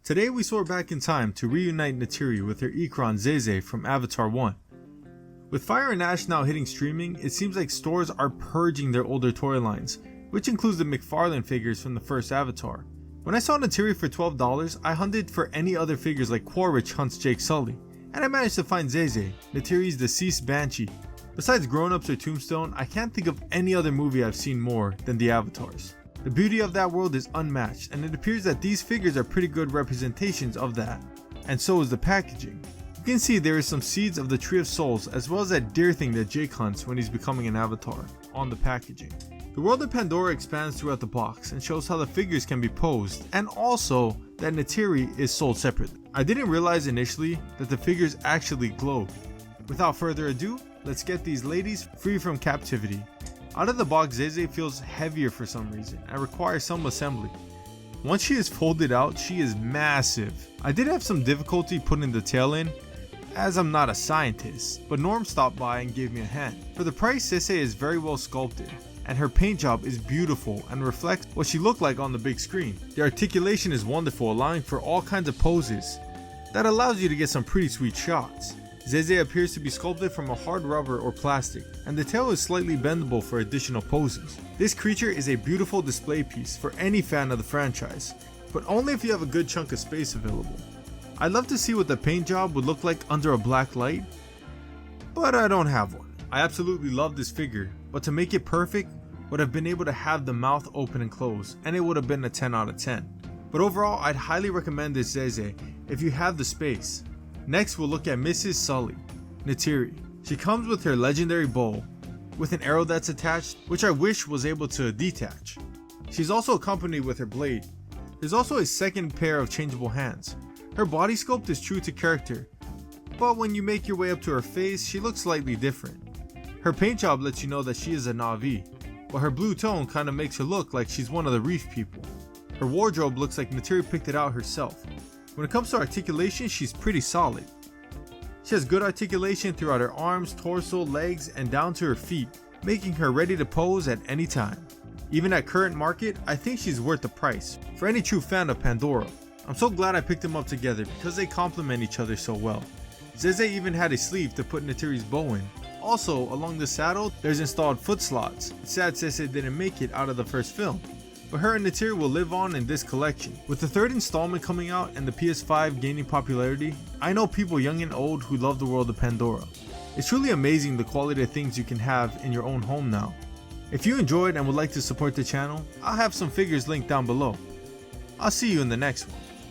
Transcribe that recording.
Today we soar back in time to reunite Neytiri with her Ikran Zeze from Avatar 1. With Fire and Ash now hitting streaming, it seems like stores are purging their older toy lines, which includes the McFarlane figures from the first Avatar. When I saw Neytiri for $12, I hunted for any other figures like Quaritch hunts Jake Sully, and I managed to find Zeze, Neytiri's deceased banshee. Besides Grown Ups or Tombstone, I can't think of any other movie I've seen more than the Avatars. The beauty of that world is unmatched, and it appears that these figures are pretty good representations of that, and so is the packaging. You can see there is some seeds of the Tree of Souls as well as that deer thing that Jake hunts when he's becoming an avatar on the packaging. The world of Pandora expands throughout the box and shows how the figures can be posed, and also that Neytiri is sold separately. I didn't realize initially that the figures actually glowed. Without further ado, let's get these ladies free from captivity. Out of the box, Zeze feels heavier for some reason and requires some assembly. Once she is folded out, she is massive. I did have some difficulty putting the tail in, as I'm not a scientist, but Norm stopped by and gave me a hand. For the price, Zeze is very well sculpted, and her paint job is beautiful and reflects what she looked like on the big screen. The articulation is wonderful, allowing for all kinds of poses that allows you to get some pretty sweet shots. Zeze appears to be sculpted from a hard rubber or plastic, and the tail is slightly bendable for additional poses. This creature is a beautiful display piece for any fan of the franchise, but only if you have a good chunk of space available. I'd love to see what the paint job would look like under a black light, but I don't have one. I absolutely love this figure, but to make it perfect, would have been able to have the mouth open and close, and it would have been a 10 out of 10. But overall, I'd highly recommend this Zeze if you have the space. Next, we'll look at Mrs. Sully, Neytiri. She comes with her legendary bow, with an arrow that's attached, which I wish was able to detach. She's also accompanied with her blade. There's also a second pair of changeable hands. Her body sculpt is true to character, but when you make your way up to her face, she looks slightly different. Her paint job lets you know that she is a Na'vi, but her blue tone kinda makes her look like she's one of the reef people. Her wardrobe looks like Neytiri picked it out herself. When it comes to articulation, she's pretty solid. She has good articulation throughout her arms, torso, legs, and down to her feet, making her ready to pose at any time. Even at current market, I think she's worth the price for any true fan of Pandora. I'm so glad I picked them up together because they complement each other so well. Zeze even had a sleeve to put Neytiri's bow in. Also, along the saddle, there's installed foot slots. It's sad Zeze didn't make it out of the first film, but her and Neytiri will live on in this collection. With the third installment coming out and the PS5 gaining popularity, I know people young and old who love the world of Pandora. It's truly amazing the quality of things you can have in your own home now. If you enjoyed and would like to support the channel, I'll have some figures linked down below. I'll see you in the next one.